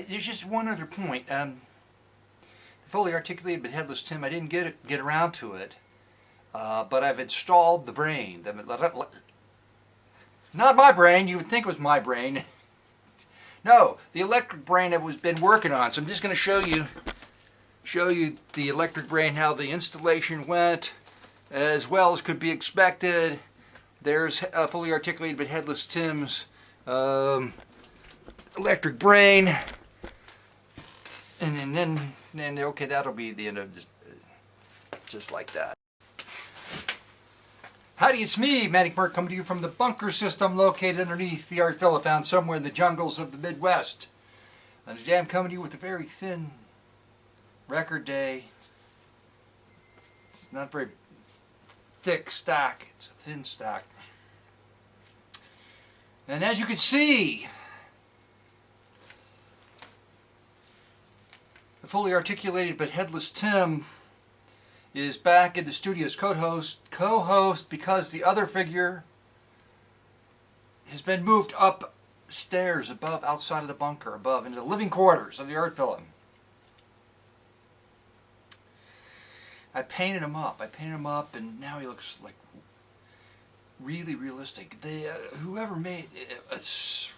there's just one other point. The fully articulated but headless Tim, I didn't get around to it, but I've installed the brain. Not my brain. You would think it was my brain. No, the electric brain I've been working on. So I'm just going to show you the electric brain, how the installation went, as well as could be expected. There's a fully articulated but headless Tim's electric brain, and then okay, that'll be the end of this, just like that. Howdy, it's me, Manic Mark, coming to you from the bunker system located underneath the art villa found somewhere in the jungles of the Midwest. And today I'm coming to you with a very thin record day. It's not a very thick stack, it's a thin stack. And as you can see, the fully articulated but headless Tim is back in the studio as co-host because the other figure has been moved upstairs above, outside of the bunker, above, into the living quarters of the art villa. I painted him up, and now he looks like really realistic. Whoever made it, it's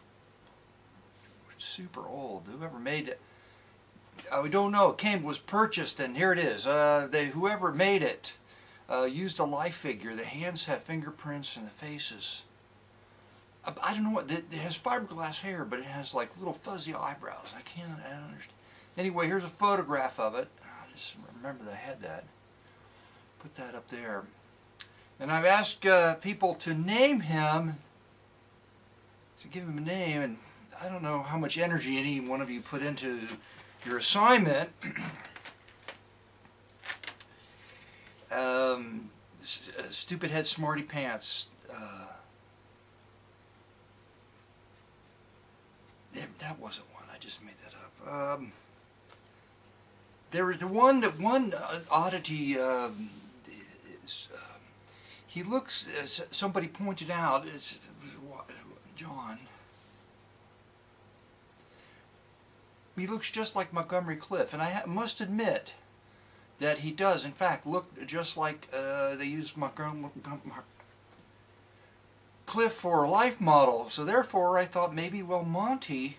super old. Whoever made it, we don't know. It was purchased, and here it is. Whoever made it used a life figure. The hands have fingerprints, and the faces. I don't know what. It has fiberglass hair, but it has like little fuzzy eyebrows. I don't understand. Anyway, here's a photograph of it. I just remember that I had that. Put that up there. And I've asked people to name him, to give him a name, and I don't know how much energy any one of you put into your assignment. Stupid head smarty pants. That wasn't one. I just made that up. There was the one oddity. He looks. Somebody pointed out. It's John. He looks just like Montgomery Cliff, and I must admit that he does, in fact, look just like they used Montgomery Cliff for a life model. So therefore, I thought maybe, well, Monty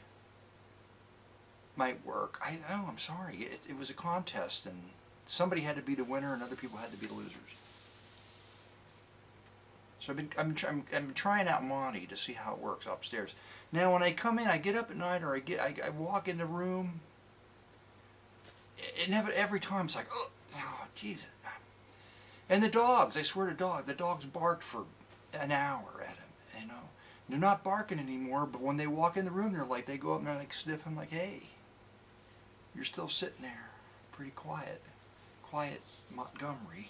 might work. I'm sorry. It was a contest, and somebody had to be the winner, and other people had to be the losers. So I'm trying out Monty to see how it works upstairs. Now when I come in, I get up at night, or I walk in the room, and every time it's like, oh Jesus. And the dogs, I swear to God, the dogs barked for an hour at him, you know. They're not barking anymore, but when they walk in the room, they go up and they're like sniffing, like, hey, you're still sitting there, pretty quiet. Quiet Montgomery.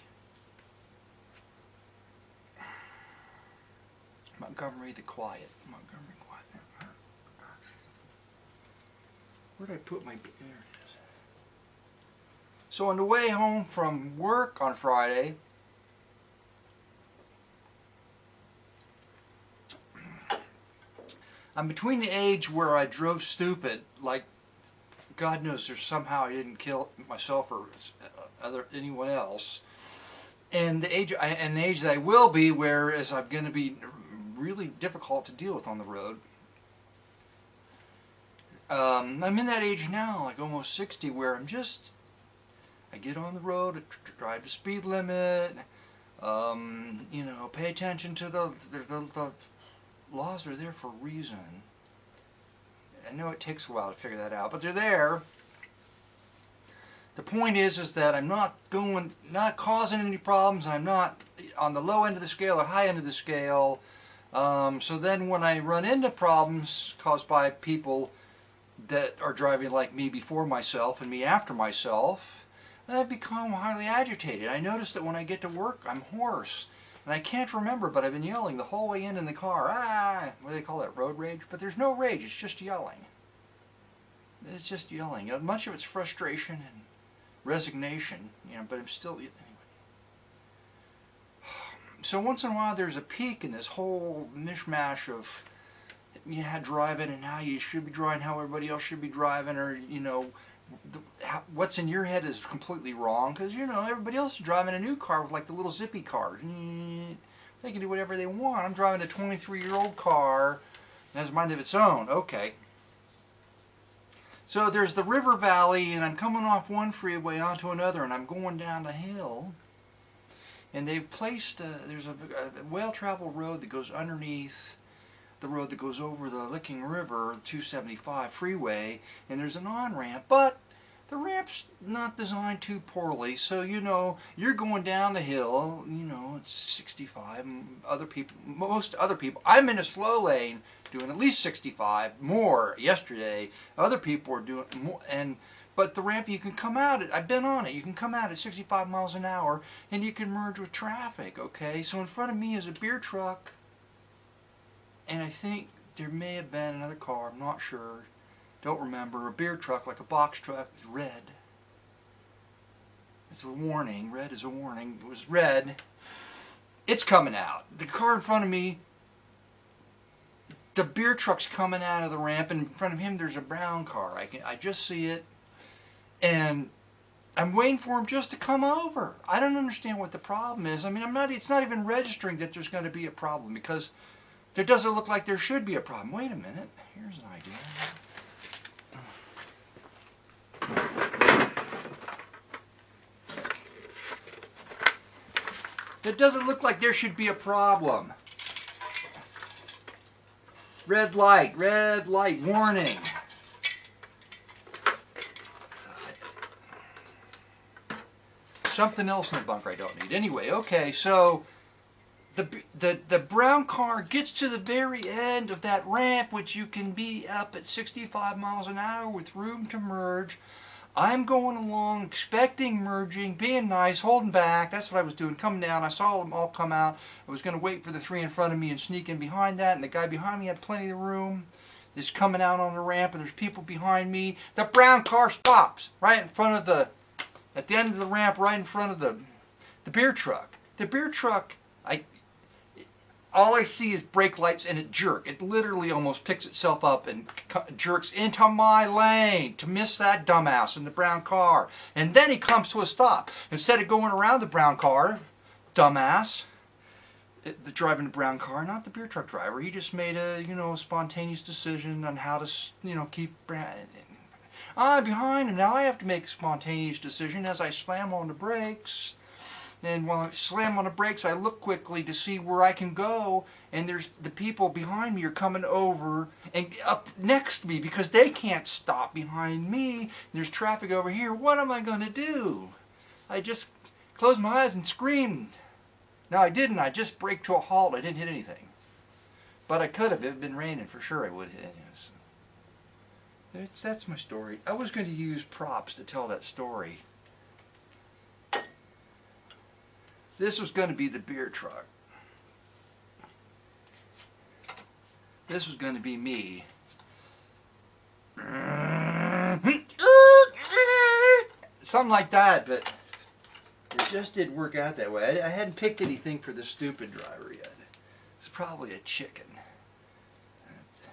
Montgomery the Quiet. Montgomery Quiet. Where did I put my... There it is. So on the way home from work on Friday, I'm between the age where I drove stupid, like God knows there's somehow I didn't kill myself or anyone else, and the age that I will be, whereas I'm going to be really difficult to deal with on the road. I'm in that age now, like almost 60, where I get on the road, I drive the speed limit, you know, pay attention to the laws are there for a reason. I know it takes a while to figure that out, but they're there. The point is that I'm not causing any problems. I'm not on the low end of the scale or high end of the scale. So then when I run into problems caused by people that are driving like me before myself and me after myself, I become highly agitated. I notice that when I get to work, I'm hoarse. And I can't remember, but I've been yelling the whole way in the car. Ah, what do they call that, road rage? But there's no rage, it's just yelling. It's just yelling. Much of it's frustration and resignation, you know, but I'm still... Anyway. So once in a while there's a peak in this whole mishmash of you had driving and how you should be driving, how everybody else should be driving, or what's in your head is completely wrong, because everybody else is driving a new car with like the little zippy cars. They can do whatever they want. I'm driving a 23-year-old car. It has a mind of its own. Okay. So there's the river valley, and I'm coming off one freeway onto another, and I'm going down the hill. And they've placed, there's a well-traveled road that goes underneath the road that goes over the Licking River, 275 freeway, and there's an on-ramp, but the ramp's not designed too poorly, so you're going down the hill, it's 65, most other people, I'm in a slow lane doing at least 65, more yesterday, other people are doing more, but the ramp, you can come out, I've been on it, you can come out at 65 miles an hour, and you can merge with traffic, okay? So in front of me is a beer truck, and I think there may have been another car, I'm not sure, don't remember, a beer truck, like a box truck, it's red. It's a warning, red is a warning, it was red. It's coming out. The car in front of me, the beer truck's coming out of the ramp, and in front of him there's a brown car. I just see it, and I'm waiting for him just to come over. I don't understand what the problem is. I mean, it's not even registering that there's going to be a problem, because there doesn't look like there should be a problem. Wait a minute. Here's an idea. It doesn't look like there should be a problem. Red light, warning. Something else in the bunker I don't need. Anyway, okay, so the brown car gets to the very end of that ramp, which you can be up at 65 miles an hour with room to merge. I'm going along, expecting merging, being nice, holding back. That's what I was doing, coming down. I saw them all come out. I was going to wait for the three in front of me and sneak in behind that, and the guy behind me had plenty of room. He's coming out on the ramp, and there's people behind me. The brown car stops right in front of at the end of the ramp, right in front of the beer truck. The beer truck, all I see is brake lights, and it jerks. It literally almost picks itself up and jerks into my lane to miss that dumbass in the brown car. And then he comes to a stop. Instead of going around the brown car, dumbass, the driving the brown car, not the beer truck driver, he just made a spontaneous decision on how to keep. I'm behind him now. I have to make a spontaneous decision as I slam on the brakes. And while I slam on the brakes, I look quickly to see where I can go, and there's the people behind me are coming over and up next to me because they can't stop behind me. There's traffic over here. What am I going to do? I just closed my eyes and screamed. No, I didn't. I just braked to a halt. I didn't hit anything. But I could have. It had been raining. For sure I would have. Yes. That's my story. I was going to use props to tell that story. This was going to be the beer truck. This was going to be me. Something like that, but it just didn't work out that way. I hadn't picked anything for the stupid driver yet. It's probably a chicken. That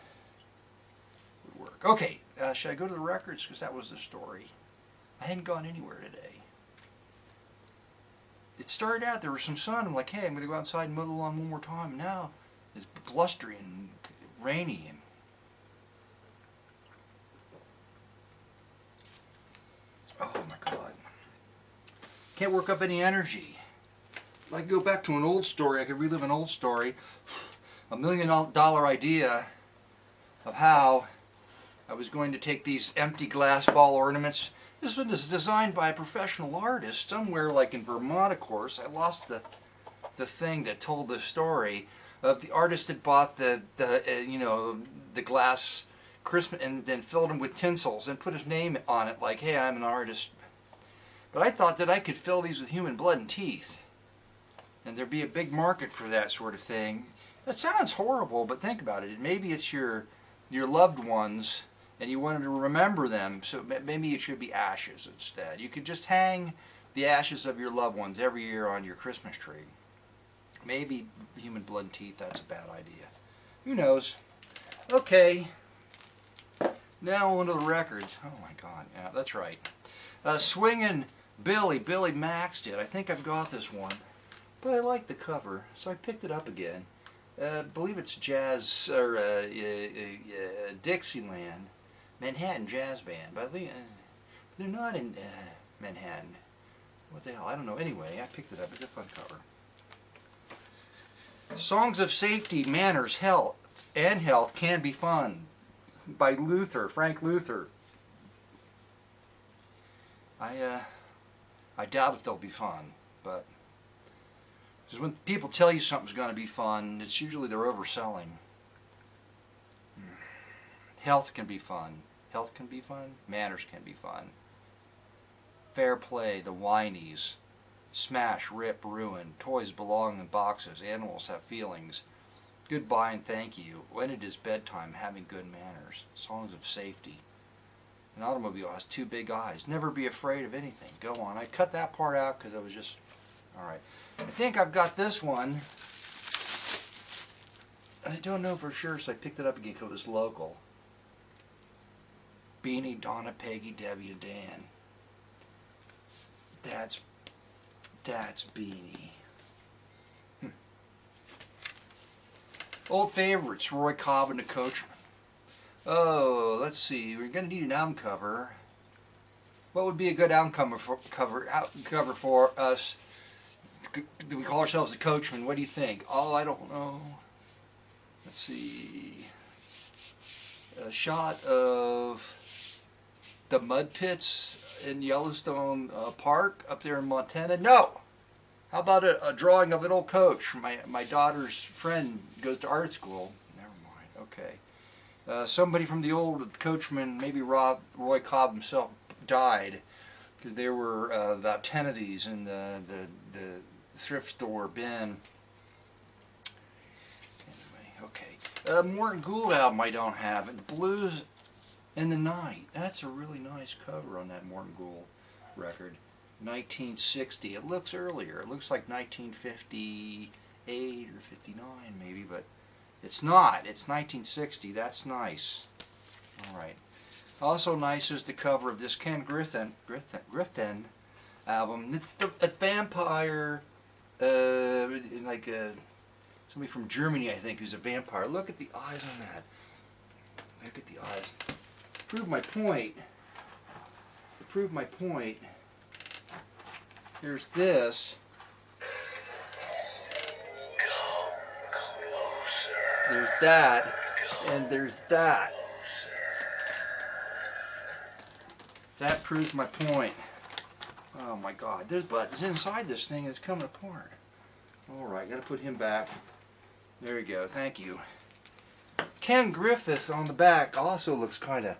would work. Okay, should I go to the records? Because that was the story. I hadn't gone anywhere today. It started out, there was some sun. I'm like, hey, I'm going to go outside and mow the lawn one more time. And now it's blustery and rainy. And oh my God. Can't work up any energy. I could go back to an old story. I could relive an old story. $1 million idea of how I was going to take these empty glass ball ornaments. This one is designed by a professional artist somewhere like in Vermont, of course. I lost the thing that told the story of the artist that bought the glass Christmas and then filled them with tinsels and put his name on it like, hey, I'm an artist. But I thought that I could fill these with human blood and teeth. And there'd be a big market for that sort of thing. That sounds horrible, but think about it. Maybe it's your loved ones and you wanted to remember them, so maybe it should be ashes instead. You could just hang the ashes of your loved ones every year on your Christmas tree. Maybe human blood and teeth, that's a bad idea. Who knows? Okay, now onto the records. Oh my God, yeah, that's right. Swingin' Billy Max did. I think I've got this one, but I like the cover, so I picked it up again. I believe it's jazz or Dixieland, Manhattan Jazz Band. But they're not in Manhattan. What the hell? I don't know. Anyway, I picked it up. It's a fun cover. Songs of Safety, Manners, Health, and Health Can Be Fun by Frank Luther. I doubt if they'll be fun, but because when people tell you something's going to be fun, it's usually they're overselling. Health can be fun. Health can be fun. Manners can be fun. Fair Play, The Whinies, Smash, Rip, Ruin, Toys Belong in Boxes, Animals Have Feelings, Goodbye and Thank You, When It Is Bedtime, Having Good Manners, Songs of Safety. An automobile has two big eyes. Never be afraid of anything. Go on. I cut that part out because I was just... Alright. I think I've got this one. I don't know for sure, so I picked it up again because it was local. Beanie, Donna, Peggy, Debbie, and Dan. That's Beanie. Old favorites, Roy Cobb and the Coachman. Oh, let's see. We're going to need an album cover. What would be a good album cover for us? Do we call ourselves the Coachman? What do you think? Oh, I don't know. Let's see. A shot of the mud pits in Yellowstone Park up there in Montana? No! How about a drawing of an old coach? My daughter's friend goes to art school. Never mind. Okay. Somebody from the old Coachman, maybe Roy Cobb himself, died because there were about 10 of these in the thrift store bin. Anyway, okay. Morton Gould album I don't have. And Blues in the Night. That's a really nice cover on that Morton Gould record. 1960. It looks earlier. It looks like 1958 or 59 maybe, but it's not. It's 1960. That's nice. Alright. Also nice is the cover of this Ken Griffin album. It's a vampire, like somebody from Germany, I think, who's a vampire. Look at the eyes on that. Look at the eyes. To prove my point, here's this. There's that, and there's that. That proves my point. Oh my God, there's buttons inside this thing. It's coming apart. Alright, gotta put him back. There you go, thank you. Ken Griffith on the back also looks kind of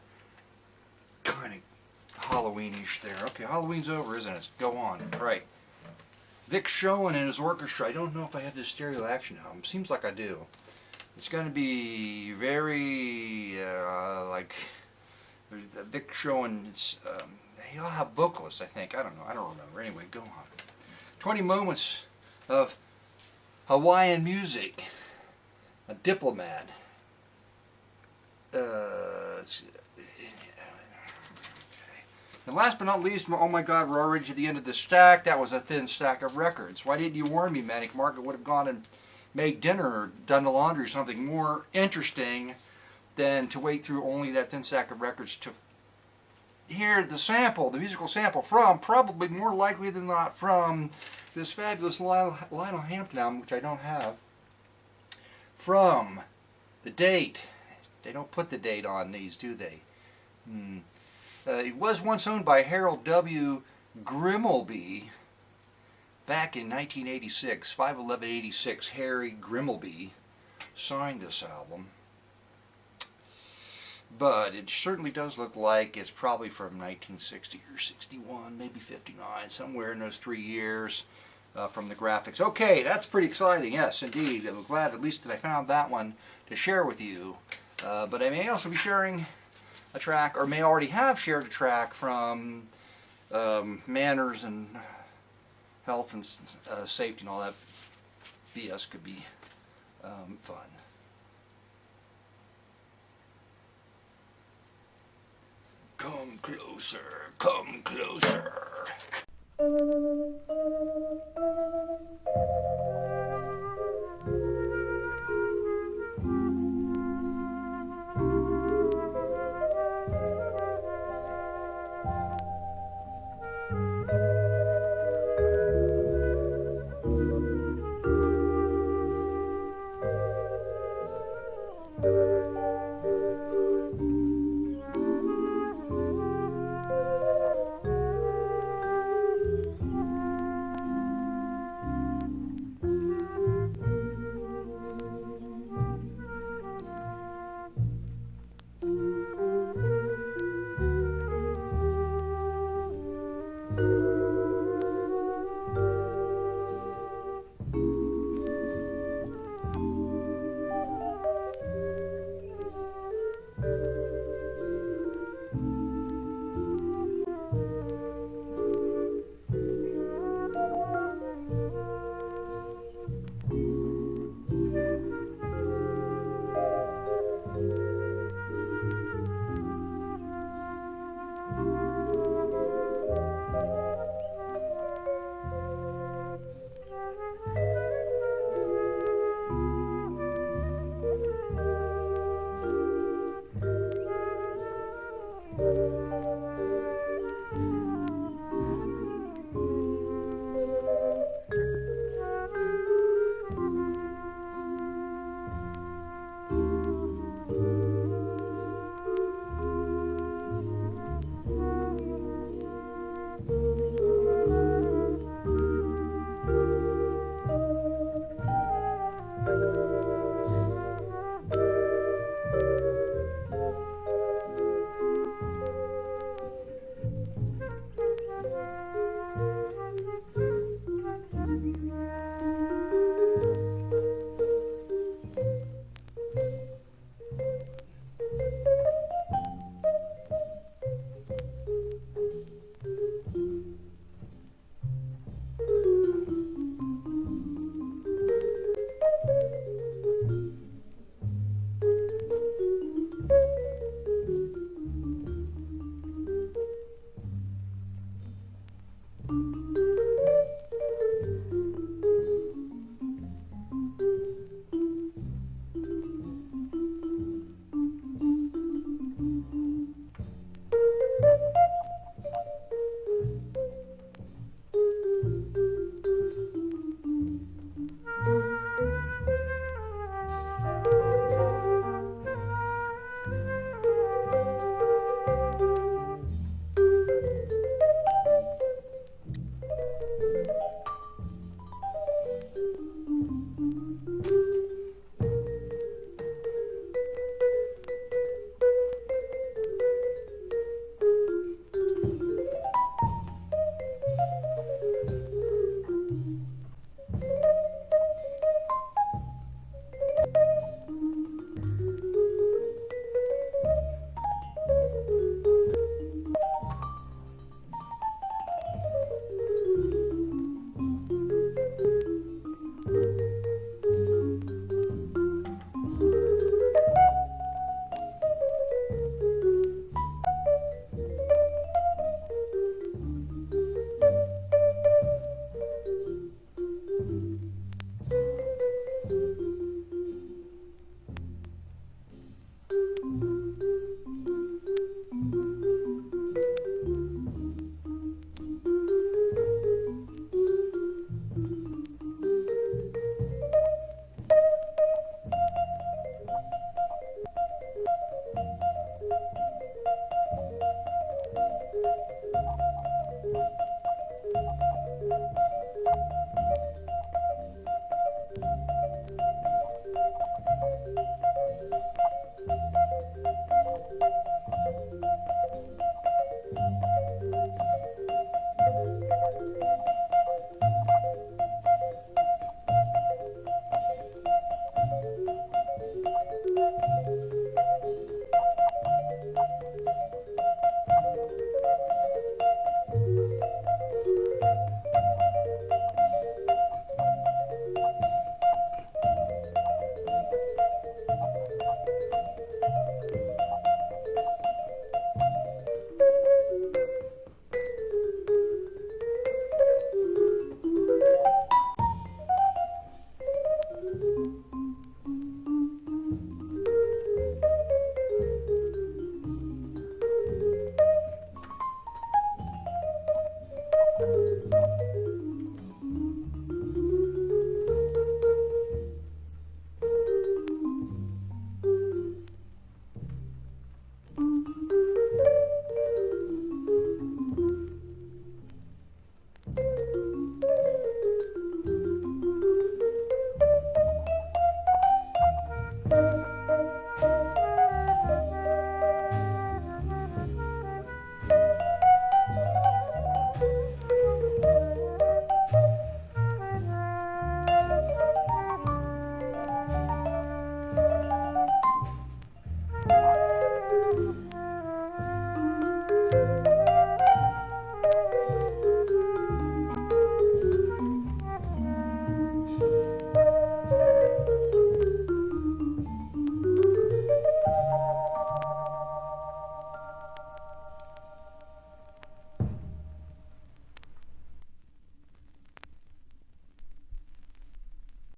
Halloweenish there. Okay, Halloween's over, isn't it? Go on. Right. Vic Schoen and his orchestra. I don't know if I have this stereo action album. Seems like I do. It's going to be very like Vic Schoen. He'll have vocalists, I think. I don't know. I don't remember. Anyway, go on. 20 moments of Hawaiian music. A Diplomat. And last but not least, oh my God, we're already to the end of this stack. That was a thin stack of records. Why didn't you warn me, Manic Mark? I would have gone and made dinner or done the laundry or something more interesting than to wait through only that thin stack of records to hear the sample, the musical sample from, probably more likely than not, from this fabulous Lionel Hampton album, which I don't have. From the date. They don't put the date on these, do they? It was once owned by Harold W. Grimmelby back in 1986. 5/11/86. Harry Grimmelby signed this album. But it certainly does look like it's probably from 1960 or 61, maybe 59, somewhere in those 3 years from the graphics. Okay, that's pretty exciting. Yes, indeed. I'm glad at least that I found that one to share with you. But I may also be sharing a track, or may already have shared a track from Manners and Health and Safety and all that BS could be fun. Come closer, come closer.